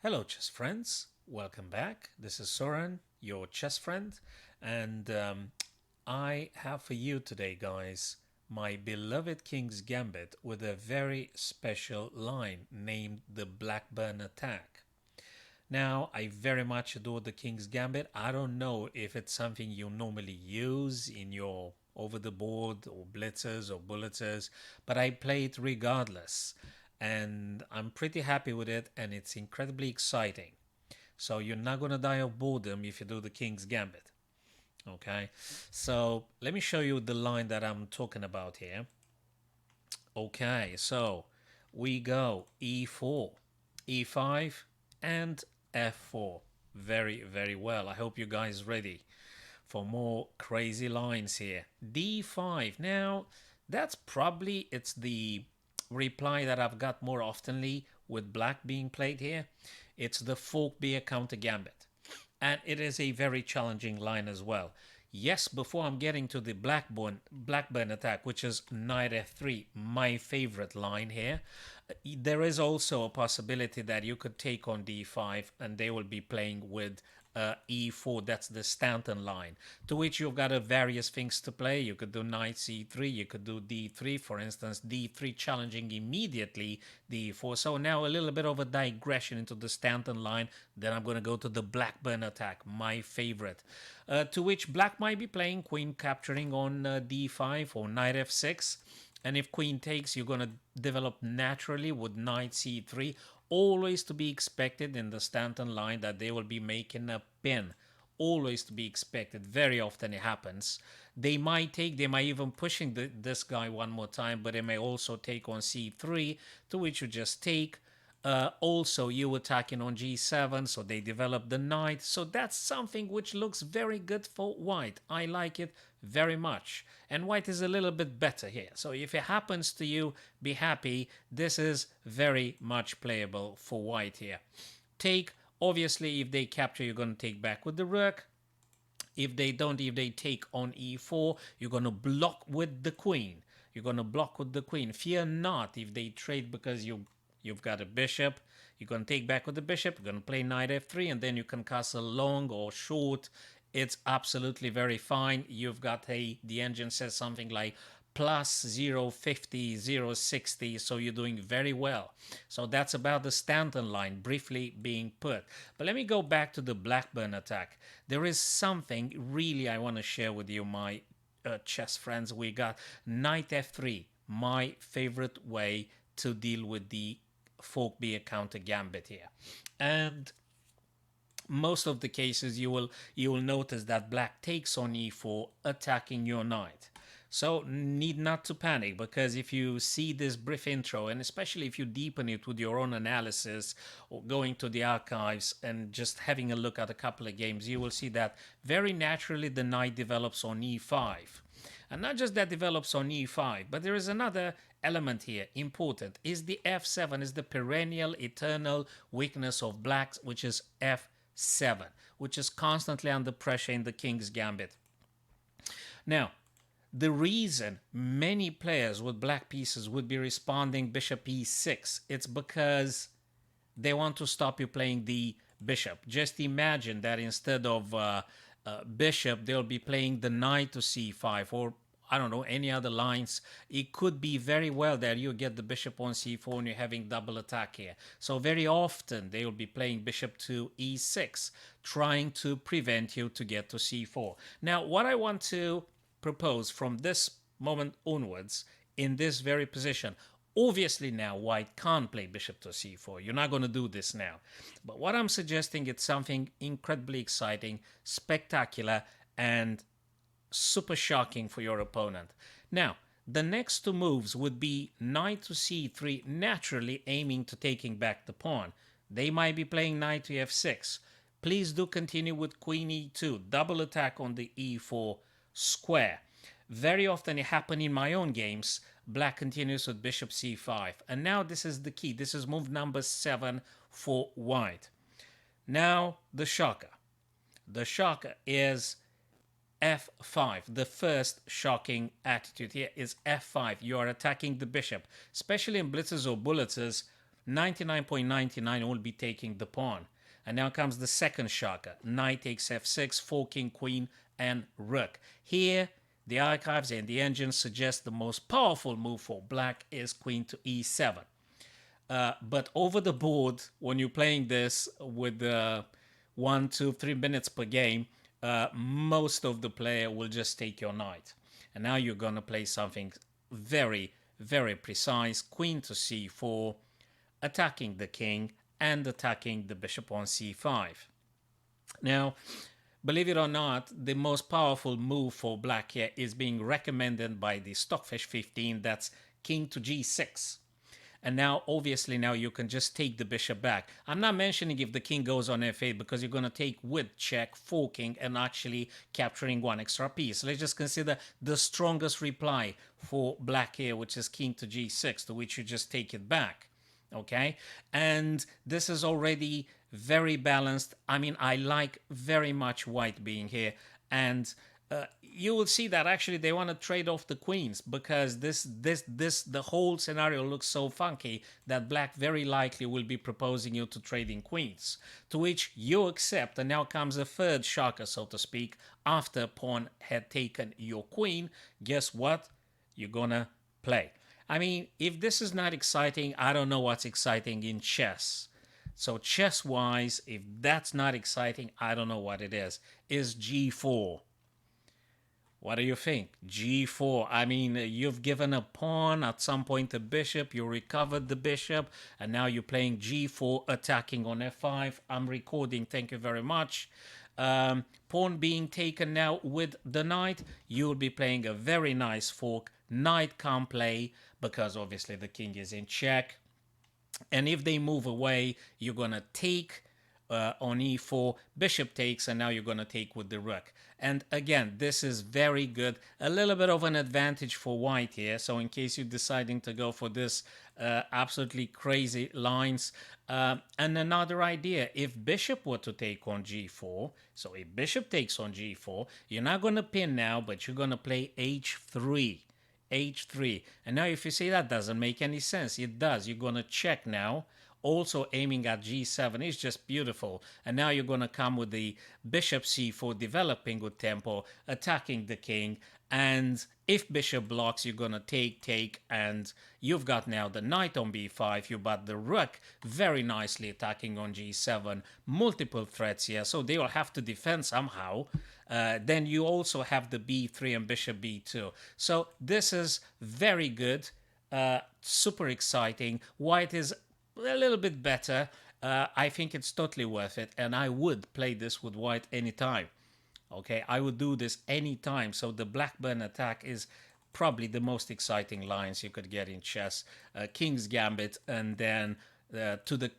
Hello, chess friends. Welcome back. This is Soren, your chess friend, and I have for you today, guys, my beloved King's Gambit with a very special line named the Blackburne Attack. Now, I very much adore the King's Gambit. I don't know if it's something you normally use in your over the board or blitzers or bulleters, but I play it regardless. And I'm pretty happy with it, and it's incredibly exciting. So you're not going to die of boredom if you do the King's Gambit. Okay, so let me show you the line that I'm talking about here. Okay, so we go e4, e5, and f4. Very, very well. I hope you guys ready for more crazy lines here. d5. Now, that's probably it's the reply that I've got more oftenly with black being played here. It's the fork beer counter gambit. And it is a very challenging line as well. Yes, before I'm getting to the Blackburn attack, which is knight f3, my favorite line here, there is also a possibility that you could take on d5 and they will be playing with e4. That's the Stanton line, to which you've got various things to play. You could do knight c3, you could do d3, for instance, d3 challenging immediately d4. So now a little bit of a digression into the Stanton line. Then I'm going to go to the Blackburn attack, my favorite, to which black might be playing queen capturing on d5 or knight f6. And if queen takes, you're going to develop naturally with knight c3. Always to be expected in the Stanton line that they will be making a pin. Always to be expected. Very often it happens. They might take, they might even pushing this guy one more time, but they may also take on c3, to which you just take. Also, you attacking on g7, so they develop the knight. So that's something which looks very good for white. I like it very much. And white is a little bit better here. So if it happens to you, be happy. This is very much playable for white here. Take, obviously, if they capture, you're going to take back with the rook. If they don't, if they take on e4, you're going to block with the queen. You're going to block with the queen. Fear not if they trade because you've got a bishop. You're going to take back with the bishop. You're going to play knight f3, and then you can castle long or short. It's absolutely very fine. You've got the engine says something like plus 050, 060, so you're doing very well. So that's about the Stanton line briefly being put. But let me go back to the Blackburn attack. There is something really I want to share with you, my chess friends. We got knight f3, my favorite way to deal with the fork beer counter gambit here. And most of the cases you will notice that black takes on e4 attacking your knight. So need not to panic, because if you see this brief intro, and especially if you deepen it with your own analysis or going to the archives and just having a look at a couple of games, you will see that very naturally the knight develops on e5. And not just that develops on e5, but there is another element here, important, is the f7, is the perennial, eternal weakness of blacks, which is f7, which is constantly under pressure in the King's Gambit. Now, the reason many players with black pieces would be responding bishop e6, it's because they want to stop you playing the bishop. Just imagine that instead of bishop, they'll be playing the knight to c5, or I don't know, any other lines. It could be very well that you get the bishop on c4 and you're having double attack here. So very often they will be playing bishop to e6, trying to prevent you to get to c4. Now, what I want to propose from this moment onwards in this very position. Obviously now white can't play bishop to c4. You're not going to do this now. But what I'm suggesting is something incredibly exciting, spectacular, and super shocking for your opponent. Now, the next two moves would be knight to c3, naturally aiming to taking back the pawn. They might be playing knight to f6. Please do continue with queen e2, double attack on the e4 square. Very often it happens in my own games. Black continues with bishop c5. And now this is the key. This is move number 7 for white. Now the shocker. The shocker is f5. The first shocking attitude here is f5. You are attacking the bishop. Especially in blitzers or bulleters, 99.99 will be taking the pawn. And now comes the second shocker. Knight takes f6, 4 king, queen, and rook. Here, the archives and the engine suggest the most powerful move for black is queen to e7. But over the board, when you're playing this with 1, 2, 3 minutes per game, most of the player will just take your knight. And now you're going to play something very, very precise. Queen to c4, attacking the king and attacking the bishop on c5. Now, believe it or not, the most powerful move for black here is being recommended by the Stockfish 15. That's king to g6. And now, obviously, now you can just take the bishop back. I'm not mentioning if the king goes on f8 because you're going to take with check, forking, and actually capturing one extra piece. Let's just consider the strongest reply for black here, which is king to g6, to which you just take it back. Okay? And this is already very balanced. I mean, I like very much white being here. And you will see that actually they want to trade off the queens because the whole scenario looks so funky that black very likely will be proposing you to trading queens, to which you accept. And now comes a third shocker, so to speak. After pawn had taken your queen, guess what? You're gonna play. I mean, if this is not exciting, I don't know what's exciting in chess. So chess-wise, if that's not exciting, I don't know what it is. Is g4. What do you think? g4. I mean, you've given a pawn, at some point a bishop, you recovered the bishop, and now you're playing g4, attacking on f5. I'm recording, thank you very much. Pawn being taken now with the knight. You'll be playing a very nice fork. Knight can't play because obviously the king is in check. And if they move away, you're going to take on e4, bishop takes, and now you're going to take with the rook. And again, this is very good. A little bit of an advantage for white here. So in case you're deciding to go for this absolutely crazy lines. And another idea, if bishop were to take on g4, so if bishop takes on g4, you're not going to pin now, but you're going to play h3. h3. And now if you say that doesn't make any sense, it does. You're going to check now. Also aiming at g7 is just beautiful. And now you're going to come with the bishop c4, developing with tempo, attacking the king. And if bishop blocks, you're going to take, and you've got now the knight on b5. You've got the rook very nicely attacking on g7. Multiple threats here, so they will have to defend somehow. Then you also have the b3 and bishop b2. So this is very good, super exciting. White is a little bit better. I think it's totally worth it, and I would play this with white anytime. Okay, I would do this anytime. So the Blackburne Attack is probably the most exciting lines you could get in chess. King's Gambit, and then to the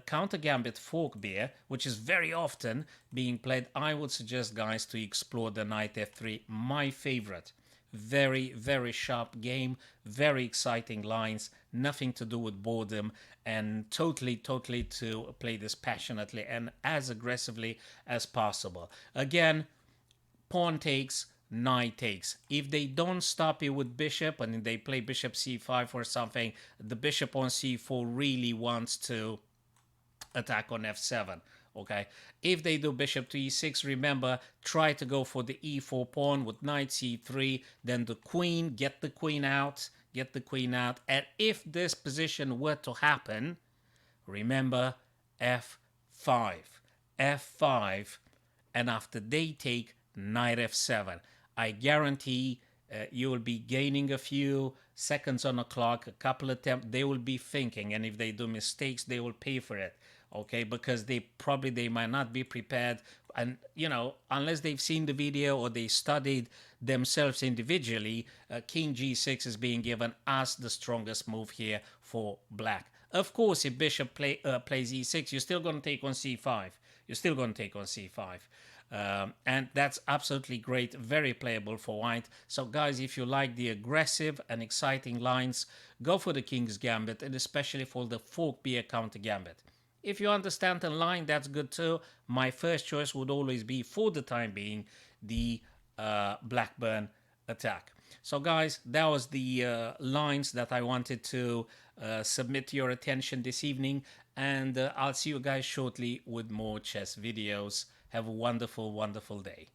counter gambit fork beer, which is very often being played. I would suggest, guys, to explore the knight f3, my favorite. Very, very sharp game, very exciting lines, nothing to do with boredom, and totally to play this passionately and as aggressively as possible. Again, pawn takes, knight takes. If they don't stop you with bishop and they play bishop c5 or something, the bishop on c4 really wants to attack on f7. Okay, if they do bishop to e6, remember, try to go for the e4 pawn with knight c3, then the queen, get the queen out, and if this position were to happen, remember, f5, and after they take, knight f7. I guarantee you will be gaining a few seconds on the clock, a couple of attempts, they will be thinking, and if they do mistakes, they will pay for it. Okay, because they might not be prepared, and unless they've seen the video or they studied themselves individually, king g6 is being given as the strongest move here for black. Of course, if bishop plays e6, you're still going to take on c5. And that's absolutely great, very playable for white. So guys, if you like the aggressive and exciting lines, go for the King's Gambit, and especially for the fork beer counter gambit. If you understand the line, that's good too. My first choice would always be, for the time being, the Blackburne Attack. So guys, that was the lines that I wanted to submit your attention this evening, and I'll see you guys shortly with more chess videos. Have a wonderful, wonderful day.